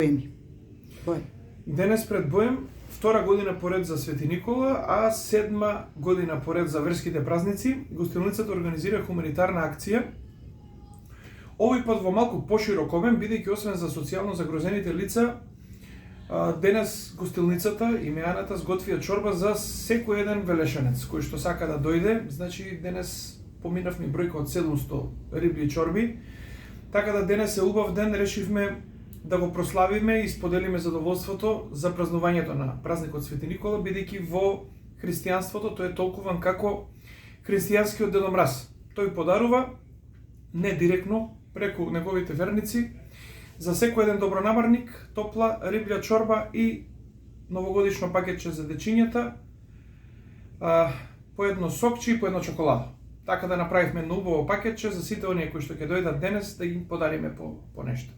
Боеми. Боем. Денес пред Боем, втора година поред за Свети Никола, а седма година поред за верските празници, гостилницата организира хуманитарна акција. Овој пат во малку поширок обем, бидејќи освен за социјално загрозените лица, денес гостилницата и меаната сготвија чорба за секој еден велешанец кој што сака да дојде. Значи денес поминавме бројка од 700 риблји чорби. Така да денес е убав ден, решивме да го прославиме и споделиме задоволството за празнувањето на празникот Свети Никола, бидејќи во христијанството тој е толкуван како христијанскиот Дедо Мраз. Тој подарува не директно преку неговите верници за секој еден добронамерник топла риблја чорба и новогодишно пакетче за дечињата, по едно сокче и по едно чоколада. Така да направивме едно убаво пакетче за сите оние кои што ќе дојдат денес да им подариме по нешто.